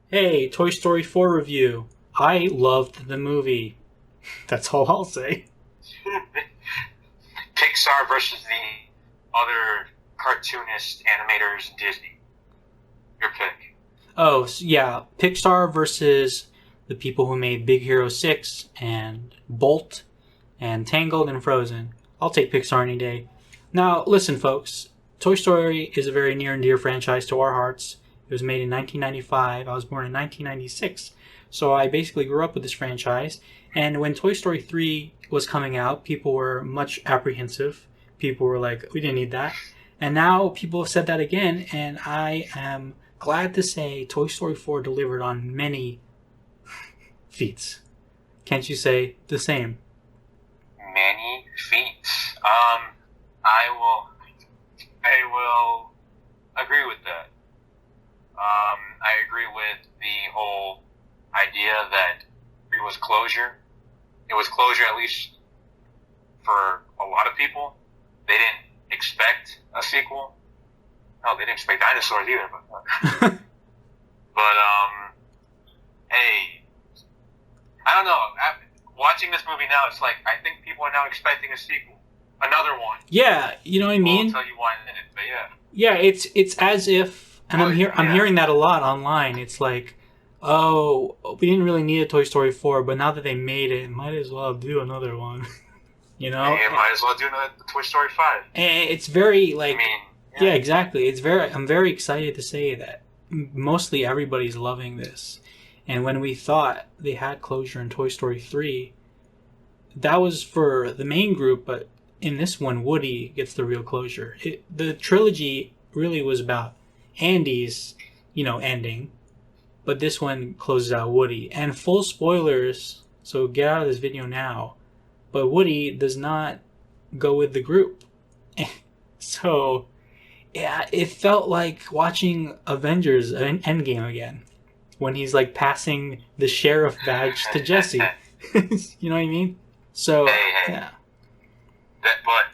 Hey, Toy Story 4 review. I loved the movie. That's all I'll say. Pixar versus the other cartoonist animators in Disney. Your pick. Oh, so yeah, Pixar versus the people who made Big Hero 6 and Bolt and Tangled and Frozen. I'll take Pixar any day. Now, listen, folks. Toy Story is a very near and dear franchise to our hearts. It was made in 1995. I was born in 1996. So I basically grew up with this franchise. And when Toy Story 3 was coming out, people were much apprehensive. People were like, we didn't need that. And now people have said that again, and I am glad to say Toy Story 4 delivered on many feats. Can't you say the same? Many feats. I will agree with that. I agree with the whole idea that it was closure. It was closure, at least for a lot of people. They didn't expect a sequel. No, they didn't expect dinosaurs either. But hey, I don't know. Watching this movie now, it's like I think people are now expecting a sequel, another one. Yeah, you know what I mean? I'll tell you why in a minute, but yeah. Yeah, it's as if, and I'm hearing that a lot online. It's like, oh, we didn't really need a Toy Story 4, but now that they made it, might as well do another one. You know? Hey, might as well do another Toy Story 5. And it's very like, I mean, yeah, exactly. I'm very excited to say that mostly everybody's loving this. And when we thought they had closure in Toy Story 3, that was for the main group, but in this one, Woody gets the real closure. The trilogy really was about Andy's, ending, but this one closes out Woody. And full spoilers, so get out of this video now. But Woody does not go with the group. So, yeah, it felt like watching Avengers Endgame again. When he's like passing the sheriff badge to Jesse. You know what I mean? So, hey. yeah. But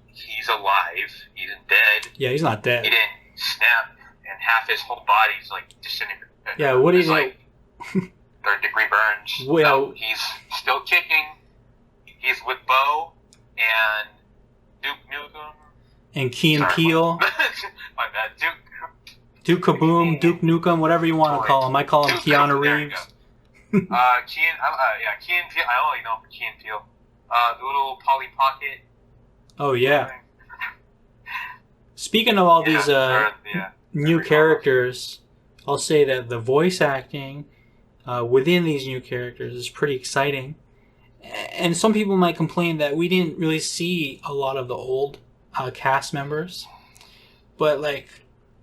he's alive. He's dead. Yeah, he's not dead. He didn't snap, and half his whole body's like disintegrated. Yeah, Woody's like third-degree burns. Well, no, he's still kicking. He's with Bo and Duke Nukem. And Key and Peele. My bad. Duke Kaboom, Duke Nukem, whatever you want to call him. I call him Keanu Reeves. Key and Peele. I only know Key and Peele. The little Polly Pocket. Oh, yeah. Speaking of all these new characters, I'll say that the voice acting within these new characters is pretty exciting. And some people might complain that we didn't really see a lot of the old cast members. But, like,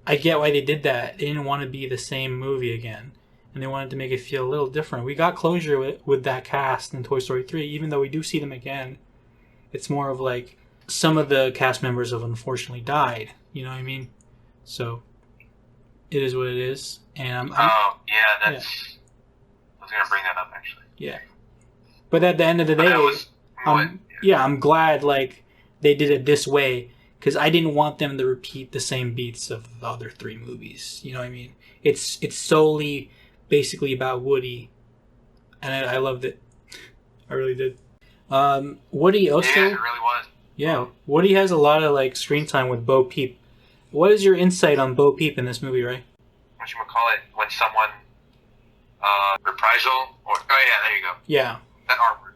I get why they did that. They didn't want to be the same movie again. And they wanted to make it feel a little different. We got closure with that cast in Toy Story 3, even though we do see them again. It's more of like some of the cast members have unfortunately died. You know what I mean? So it is what it is. And I was gonna bring that up actually. Yeah. But at the end of the day, I'm glad like they did it this way because I didn't want them to repeat the same beats of the other three movies. You know what I mean? It's solely basically about Woody, and I loved it. I really did. Woody also. Yeah, it really was. Yeah, Woody has a lot of like screen time with Bo Peep. What is your insight on Bo Peep in this movie, Ray? Whatchamacallit, when someone reprisal or there you go. Yeah. That R word.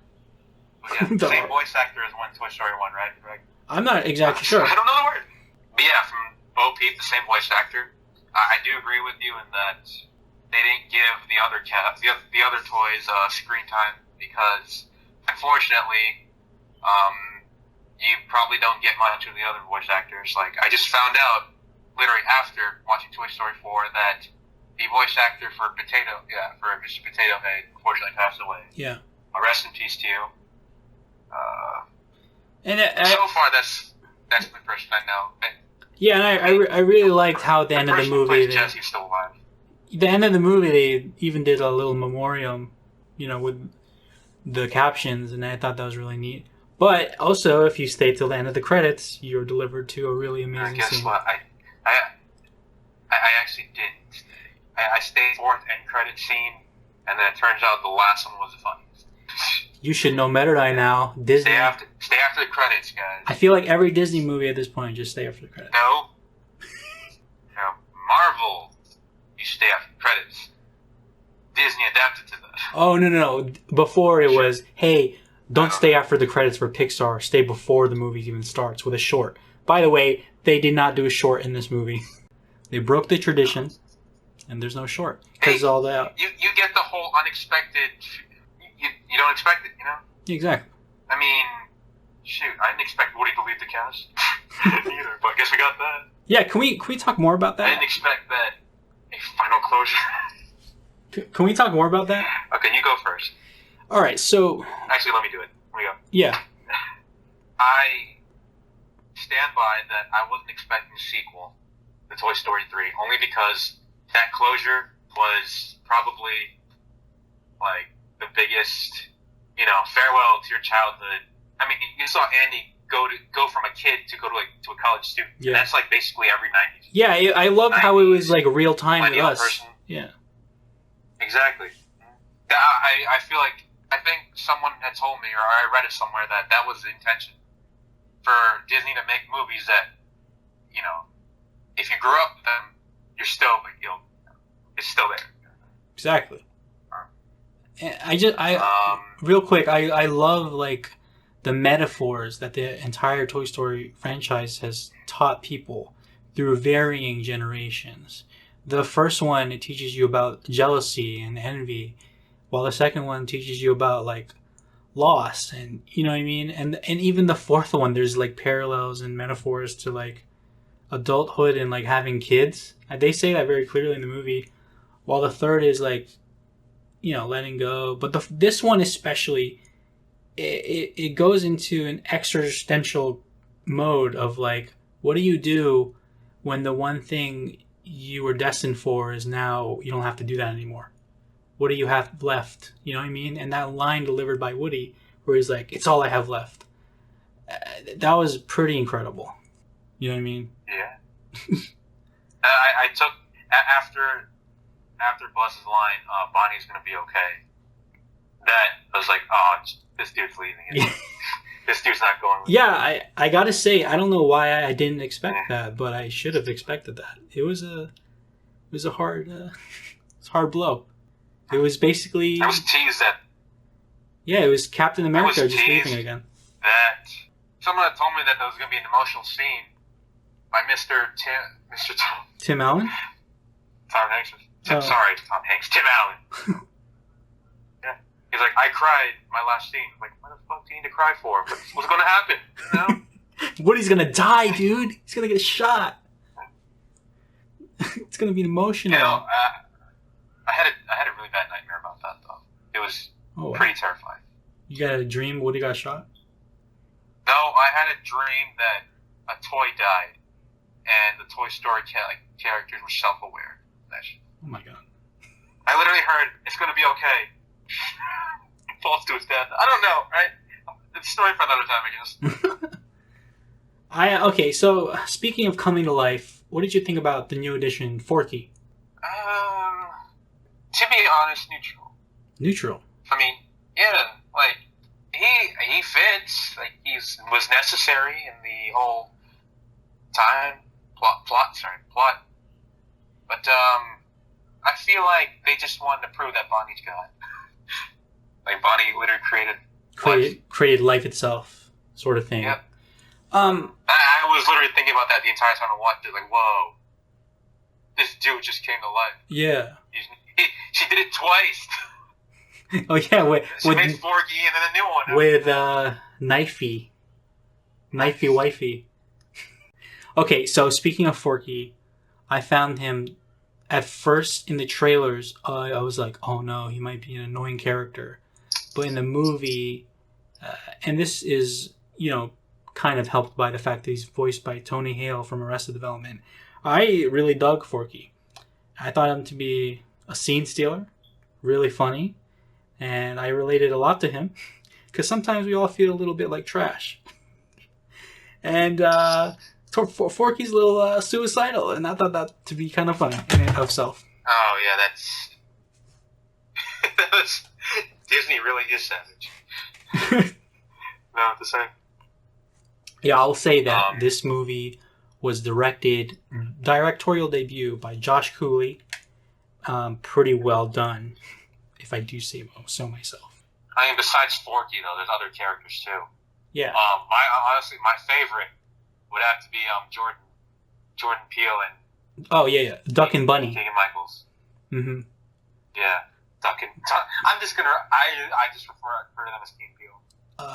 Yeah, same voice actor as one Toy Story 1, right? Correct. I'm not exactly sure. I don't know the word. But yeah, from Bo Peep, the same voice actor. I do agree with you in that they didn't give the other toys screen time because, unfortunately, you probably don't get much of the other voice actors. Like, I just found out literally after watching Toy Story 4 that the voice actor for Mr. Potato Head unfortunately passed away. Yeah. Rest in peace to you. So far, that's the person I know. Yeah, and I really liked how at the end of the movie, Jesse's still alive. The end of the movie, they even did a little memoriam, with the captions, and I thought that was really neat. But also, if you stay till the end of the credits, you're delivered to a really amazing Guess scene. What? I actually didn't stay. I stayed for the end credit scene, and then it turns out the last one was the funniest. You should know better by now. Disney. Stay after the credits, guys. I feel like every Disney movie at this point just stay after the credits. No. Marvel, you stay after the credits. Disney adapted to that. Oh, no. Before it was, hey, don't stay after the credits for Pixar. Stay before the movie even starts with a short. By the way, they did not do a short in this movie. They broke the tradition, and there's no short. Because all that. You get the whole unexpected... You don't expect it, you know? Exactly. I mean, shoot, I didn't expect Woody to leave the cast either, but I guess we got that. Yeah, can we talk more about that? I didn't expect that. A final closure. Can we talk more about that? Okay, you go first. All right, so... Actually, let me do it. Here we go. Yeah. I stand by that I wasn't expecting a sequel to Toy Story 3, only because that closure was probably, like, the biggest, farewell to your childhood. I mean, you saw Andy go from a kid to go to a college student. Yeah. That's like basically every 90s. Yeah, I loved how it was like real time with us. Person. Yeah. Exactly. I feel like, I think someone had told me, or I read it somewhere, that was the intention for Disney to make movies that, if you grew up with them, you're still, it's still there. Exactly. Real quick, I love like the metaphors that the entire Toy Story franchise has taught people through varying generations. The first one, it teaches you about jealousy and envy, while the second one teaches you about like loss, and you know what I mean? And even the fourth one, there's like parallels and metaphors to like adulthood and like having kids. They say that very clearly in the movie, while the third is like, letting go. But this one especially, it goes into an existential mode of like, what do you do when the one thing you were destined for is now you don't have to do that anymore? What do you have left? You know what I mean? And that line delivered by Woody, where he's like, "It's all I have left." That was pretty incredible. You know what I mean? Yeah. I took after Buzz's line, "Bonnie's gonna be okay." That I was like, "Oh, this dude's leaving. This dude's not going with me." Yeah, I gotta say, I don't know why I didn't expect that, but I should have expected that. It was a hard, hard blow. It was basically. I was teased that. Yeah, it was Captain America just leaving again. That someone had told me that there was gonna be an emotional scene by Mr. Tom. Tim Allen. Tom Hanks. Sorry, Tom Hanks. Tim Allen. Yeah, he's like, I cried my last scene. I'm like, what the fuck do you need to cry for? What's gonna happen? You know? Woody's gonna die, dude. He's gonna get shot. It's gonna be emotional. I had a really bad nightmare about that though. It was pretty terrifying. You got a dream Woody got shot? No, I had a dream that a toy died, and the Toy Story characters were self-aware. Oh my god! I literally heard it's gonna be okay. Falls to his death. I don't know, right? It's a story for another time, I guess. Okay. So speaking of coming to life, what did you think about the new edition, Forky? To be honest, neutral. Neutral. I mean, yeah, like he fits. Like was necessary in the whole time plot. But I feel like they just wanted to prove that Bonnie's God. Like Bonnie literally created life itself, sort of thing. Yep. I was literally thinking about that the entire time I watched it. Like, whoa, this dude just came to life. Yeah. She did it twice. Oh yeah, she made Forky and then a new one. With Knifey Wifey. Okay, so speaking of Forky, I found him at first in the trailers. I was like, oh no, he might be an annoying character. But in the movie, and this is, kind of helped by the fact that he's voiced by Tony Hale from Arrested Development, I really dug Forky. I thought him to be a scene stealer, really funny, and I related a lot to him, because sometimes we all feel a little bit like trash. And Forky's a little suicidal, and I thought that to be kind of funny in and of itself. Oh yeah, that's that was Disney really is savage. No, the same. Yeah, I'll say that Um, this movie was directorial debut by Josh Cooley. Pretty well done, if I do say so myself. I mean, besides Forky though, there's other characters too. Yeah. My favorite would have to be Jordan Peele and Oh yeah. Duck and Bunny. Keegan Michaels. Mm-hmm. Yeah, I'm just gonna I just refer to them as Key and Peele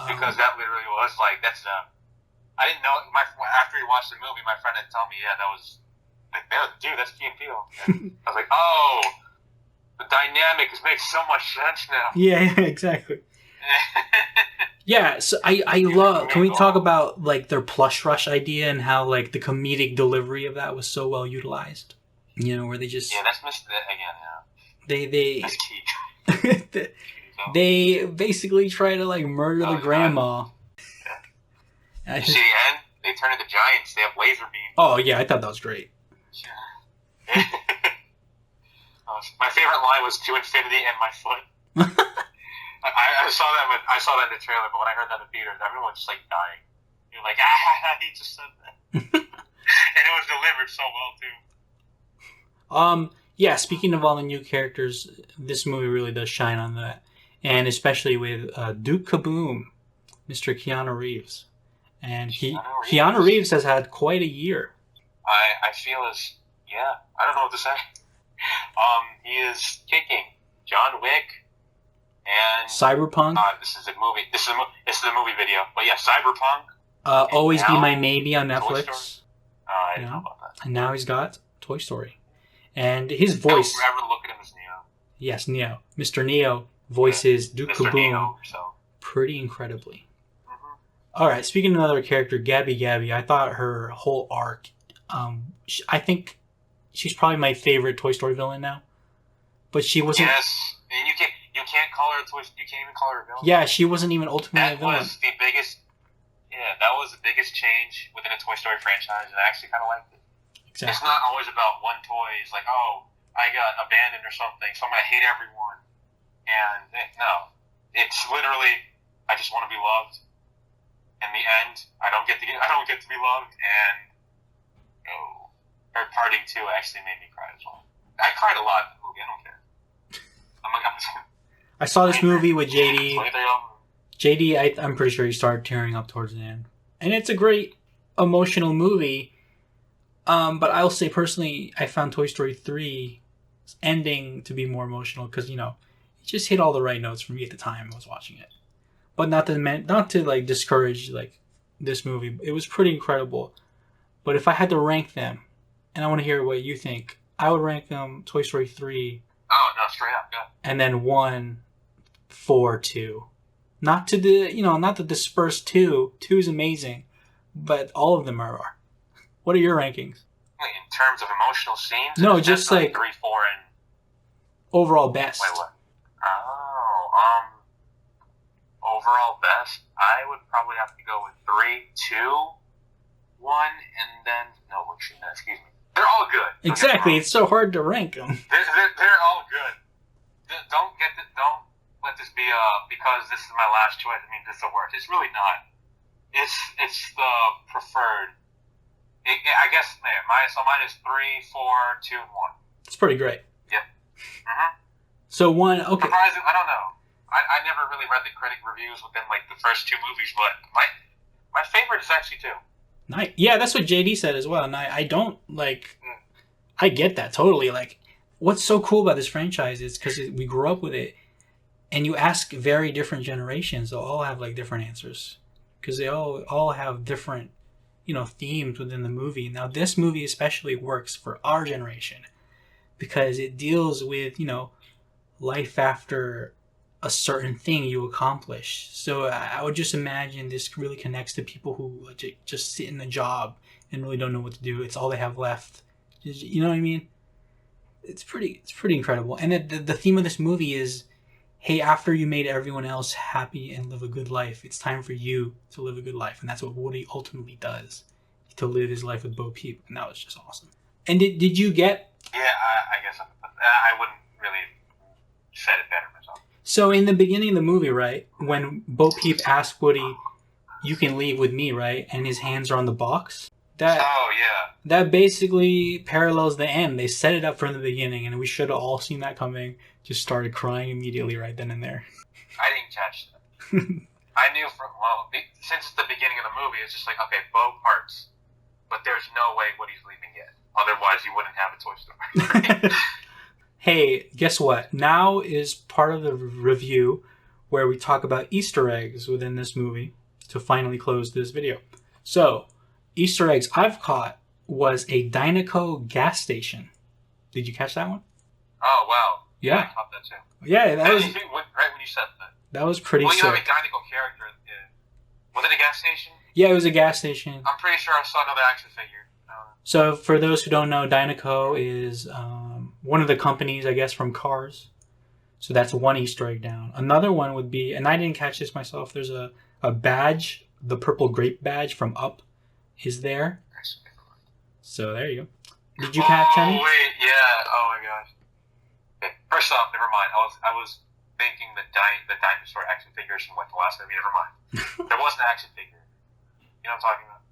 because that literally was like that's them. I didn't know after we watched the movie, my friend had told me, yeah, that was like, dude, that's Key and Peele. And I was like, oh, the dynamic makes so much sense now. Yeah, exactly. Yeah, so I love. Can we talk about like their plush rush idea and how like the comedic delivery of that was so well utilized? You know, where they just that's missed again. Yeah, they that's key. they basically try to like murder the grandma. You see, and they turn into giants. They have laser beams. Oh yeah, I thought that was great. My favorite line was "to infinity and my foot." I saw that in the trailer, but when I heard that in the theaters, everyone was just like dying. You're like, he just said that, and it was delivered so well too. Yeah. Speaking of all the new characters, this movie really does shine on that, and especially with Duke Kaboom, Mr. Keanu Reeves, and Keanu Reeves has had quite a year. I feel I don't know what to say. He is kicking John Wick. And Cyberpunk. This is a movie. This is a movie video. But yeah, Cyberpunk. Always Be My Maybe on Netflix. I didn't know about that. And now he's got Toy Story, and his voice. I'll forever look at him as Neo. Yes, Neo. Mr. Neo voices Duke Mr. Kaboom Neo, pretty incredibly. Mm-hmm. All right. Speaking of another character, Gabby, I thought her whole arc. I think she's probably my favorite Toy Story villain now. But she wasn't. Yes, and you can't call her a Toy. You can't even call her a villain. Yeah, she wasn't even ultimately a villain. That was the biggest. Yeah, that was the biggest change within a Toy Story franchise, and I actually kind of liked it. Exactly. It's not always about one toy. It's like, oh, I got abandoned or something, so I'm gonna hate everyone. And no, it's literally, I just want to be loved. In the end, I don't get to be loved, and her parting too actually made me cry as well. I cried a lot in the movie. I don't care. I saw this movie with JD. JD, I'm pretty sure he started tearing up towards the end. And it's a great emotional movie. But I'll say personally, I found Toy Story 3 ending to be more emotional because, it just hit all the right notes for me at the time I was watching it. But not to like discourage like this movie. It was pretty incredible. But if I had to rank them, and I want to hear what you think, I would rank them Toy Story 3. Oh, no, straight up, yeah. And then 1, 4, 2. Not to disperse 2. 2 is amazing. But all of them are. What are your rankings? In terms of emotional scenes? No, just like 3, 4, and... overall best. Wait, what? Overall best, I would probably have to go with 3, 2, 1, and then... No, excuse me. They're all good. Exactly, it's so hard to rank them. They're all good. Don't let this be because this is my last choice. I mean, this is the worst. It's really not. It's the preferred. I guess mine is 3, 4, 2, and 1. It's pretty great. Yep. Mm-hmm. So 1, okay. Surprising, I don't know. I never really read the critic reviews within like the first 2 movies, but my favorite is actually 2. Nice. Yeah, that's what JD said as well, and I don't like. I get that totally. Like, what's so cool about this franchise is because we grew up with it, and you ask very different generations, they'll all have like different answers because they all have different, themes within the movie. Now, this movie especially works for our generation because it deals with life after a certain thing you accomplish. So I would just imagine this really connects to people who just sit in a job and really don't know what to do. It's all they have left. You know what I mean? It's pretty incredible. And the theme of this movie is, hey, after you made everyone else happy and live a good life, it's time for you to live a good life. And that's what Woody ultimately does, to live his life with Bo Peep. And that was just awesome. And did you get... Yeah, I guess. I wouldn't really said it better myself. So in the beginning of the movie, right, when Bo Peep asks Woody, "You can leave with me," right, and his hands are on the box. That basically parallels the end. They set it up from the beginning, and we should have all seen that coming. Just started crying immediately right then and there. I didn't catch that. I knew since the beginning of the movie, it's just like, okay, Bo parts, but there's no way Woody's leaving yet. Otherwise, you wouldn't have a Toy Story. Hey, guess what? Now is part of the review where we talk about Easter eggs within this movie to finally close this video. So, Easter eggs I've caught was a Dynaco gas station. Did you catch that one? Oh, wow. Yeah. I caught that too. Yeah, that was... Right when you said that. That was pretty sick. You have a Dynaco character. Was it a gas station? Yeah, it was a gas station. I'm pretty sure I saw another action figure. So, for those who don't know, Dynaco is one of the companies, I guess, from Cars. So that's one Easter egg down. Another one would be, and I didn't catch this myself, there's a badge, the purple grape badge from Up is there. So there you go. Did you catch any? Oh, wait, yeah. Oh, my gosh. Okay. First off, never mind. I was thinking the dinosaur action figures from the last movie. Never mind. There was an action figure. You know what I'm talking about?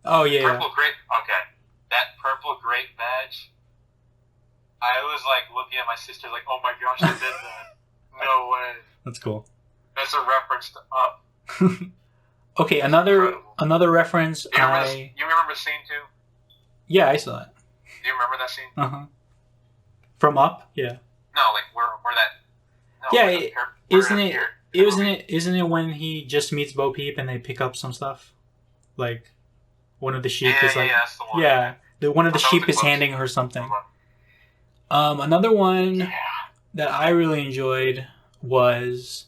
Oh, yeah. Purple grape. Okay. That purple grape badge. I was like looking at my sister like, oh my gosh, they did that. No way. That's cool. That's a reference to Up. Okay, another reference. You remember the scene too? Yeah, I saw it. Do you remember that scene? Uh-huh. From Up? Yeah. No, like where that. No, yeah, isn't it when he just meets Bo Peep and they pick up some stuff? Like one of the sheep is like, that's the one. Yeah, one of the sheep is handing her something. Another one that I really enjoyed was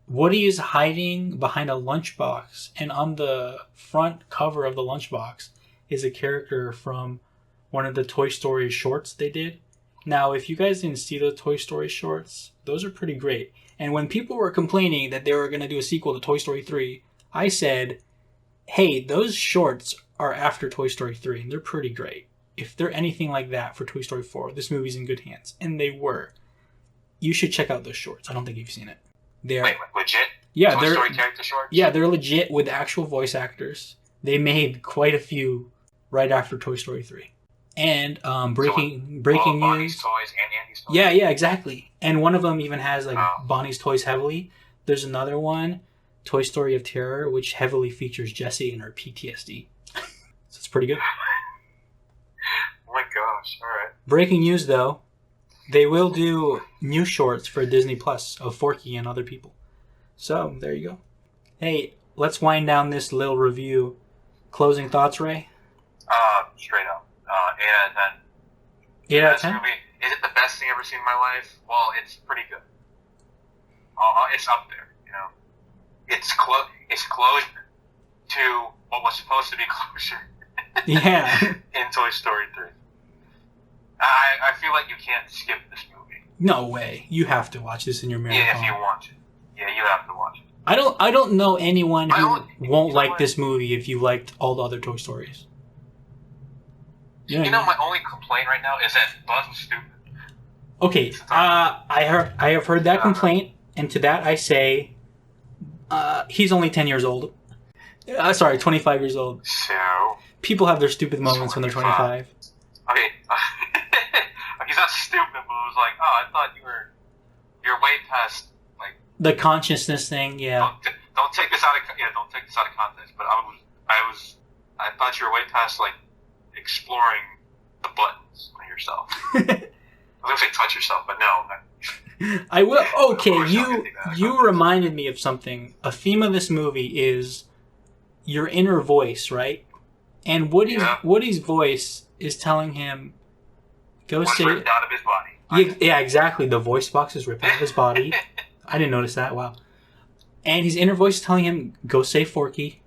Woody is hiding behind a lunchbox, and on the front cover of the lunchbox is a character from one of the Toy Story shorts they did. Now, if you guys didn't see the Toy Story shorts, those are pretty great. And when people were complaining that they were going to do a sequel to Toy Story 3, I said, hey, those shorts are after Toy Story 3, and they're pretty great. If they're anything like that for Toy Story 4, this movie's in good hands. And they were. You should check out those shorts. I don't think you've seen it. They're legit? Yeah, Toy Story character shorts? Yeah, they're legit with actual voice actors. They made quite a few right after Toy Story 3. And breaking news. Bonnie's toys and Andy's toys? Yeah, exactly. And one of them even has like Bonnie's toys heavily. There's another one, Toy Story of Terror, which heavily features Jessie and her PTSD. So it's pretty good. Oh my gosh, alright. Breaking news though, they will do new shorts for Disney Plus of Forky and other people. So, there you go. Hey, let's wind down this little review. Closing thoughts, Ray? Straight up. 8 out of 10. 8 out of 10? Movie, is it the best thing I've ever seen in my life? Well, it's pretty good. It's up there, you know. It's close to what was supposed to be closure. Yeah. In Toy Story 3. I feel like you can't skip this movie. No way. You have to watch this in your marathon. Yeah, if you want to. Yeah, you have to watch it. I don't know anyone who won't like this movie if you liked all the other Toy Stories. You know, my only complaint right now is that Buzz was stupid. Okay, I have heard that complaint, and to that I say, he's only 10 years old. Sorry, 25 years old. So people have their stupid moments when they're 25. Okay, he's not stupid, but it was like, oh, I thought you're way past like the consciousness thing. Yeah. Don't take this out of context. But I thought you were way past like exploring the buttons on yourself. I was gonna say touch yourself, but no. I will. Okay, you reminded me of something. A theme of this movie is your inner voice, right? And Woody's voice is telling him, "Go say." Ripped out of his body. Yeah, exactly. The voice box is ripped out of his body. I didn't notice that. Wow. And his inner voice is telling him, "Go save Forky.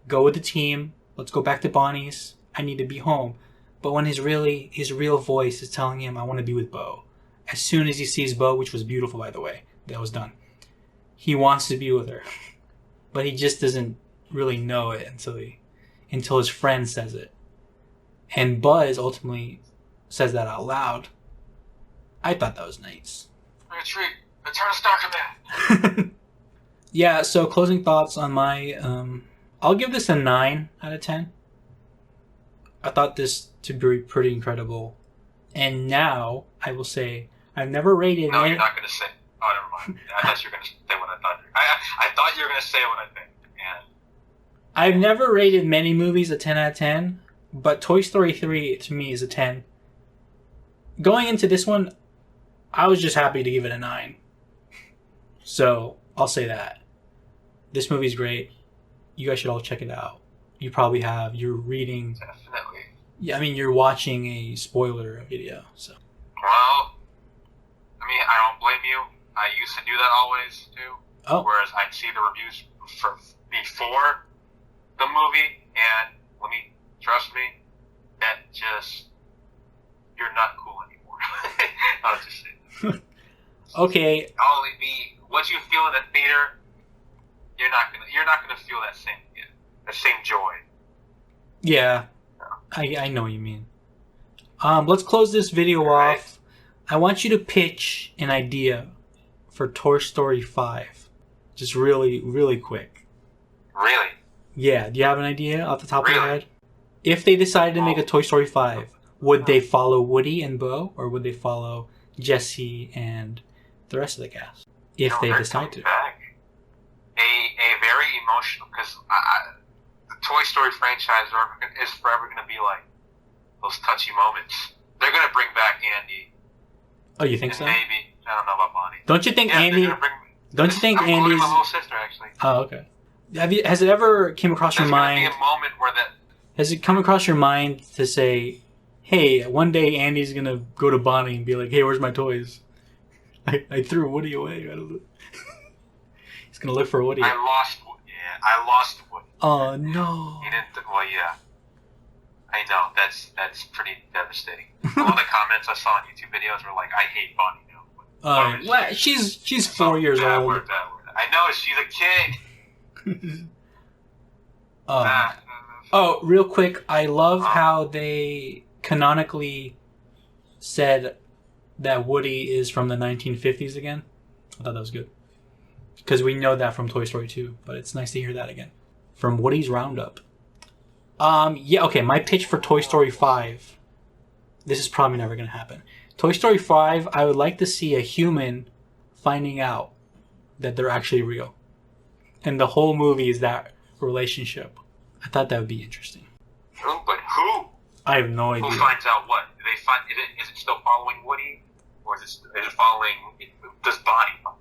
Go with the team. Let's go back to Bonnie's. I need to be home." But when his real voice is telling him, "I want to be with Bo." As soon as he sees Bo, which was beautiful, by the way, that was done, he wants to be with her. But he just doesn't really know it until his friend says it. And Buzz ultimately says that out loud. I thought that was nice. Retreat. Return to Star Command. Yeah, so closing thoughts on my... I'll give this a 9 out of 10. I thought this to be pretty incredible. And now, I will say, I've never rated... No, you're not going to say... Oh, never mind. I thought you were going to say what I thought. I thought you were going to say what I think. And I've never rated many movies a 10 out of 10, but Toy Story 3, to me, is a 10. Going into this one, I was just happy to give it a 9. So, I'll say that. This movie's great. You guys should all check it out. You probably have. You're reading... Definitely. Yeah, I mean, you're watching a spoiler video, so... Well, I mean, I don't blame you. I used to do that always, too. Oh. Whereas I'd see the reviews before the movie, and trust me, that just... You're not cool anymore. I'll just say. Okay. Only what you feel in the theater, you're not gonna feel that same joy. Yeah, I know what you mean. Let's close this video off. I want you to pitch an idea for Toy Story 5. Just really, really quick. Really? Yeah, do you have an idea off the top of your Really? head? If they decided to make a Toy Story 5, would they follow Woody and Bo, or would they follow Jesse and the rest of the cast? If they they're decide to. coming back. A very emotional, because the Toy Story franchise is forever going to be like those touchy moments. They're going to bring back Andy. Oh, you think And so? maybe, I don't know about Bonnie. Don't you think Yeah, Andy... they're gonna bring, Don't you think I'm including Andy's... my little sister, actually. Oh, okay. Has it ever came across your There's going to mind... be a moment where that... Has it come across your mind to say, hey, one day Andy's going to go to Bonnie and be like, hey, where's my toys? I threw Woody away. I don't know. He's going to look for Woody. I lost Woody. Oh, no. He didn't... Well, yeah. I know. That's pretty devastating. All the comments I saw on YouTube videos were like, I hate Bonnie now. Well, she's 4 years bad old. Word. I know, she's a kid. Oh, real quick, I love how they canonically said that Woody is from the 1950s again. I thought that was good. Because we know that from Toy Story 2, but it's nice to hear that again. From Woody's Roundup. Yeah, okay, my pitch for Toy Story 5. This is probably never going to happen. Toy Story 5, I would like to see a human finding out that they're actually real. And the whole movie is that relationship. I thought that would be interesting. Who? But who? I have no idea. Who finds out what? Do they find? Is it still following Woody, or is it following? Does Bonnie?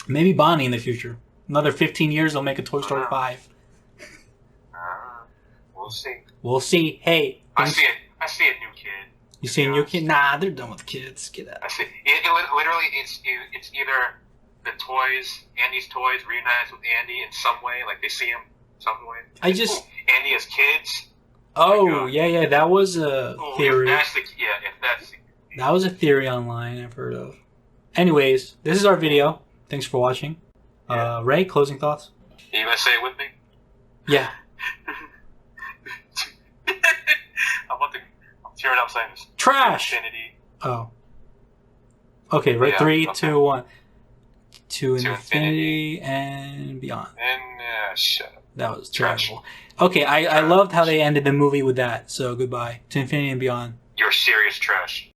Maybe Bonnie in the future. Another 15 years, they'll make a Toy Story 5. We'll see. We'll see. Hey, I see a new kid. You see a new kid? Nah, they're done with kids. Get out. I see. Literally, it's either the toys, Andy's toys, reunites with Andy in some way, like they see him some way. Andy as kids. Oh, yeah, that was a theory. If that's the That was a theory online I've heard of. Anyways, this is our video. Thanks for watching. Ray, closing thoughts? Are you gonna say it with me? Yeah. I'm tearing up saying this. Trash! Infinity. Oh. Okay, right. Yeah, 3, okay. 2, 1. To To infinity and beyond. And shut up. That was Trash. terrible. Okay, I loved how they ended the movie with that. So goodbye. To infinity and beyond. You're serious trash.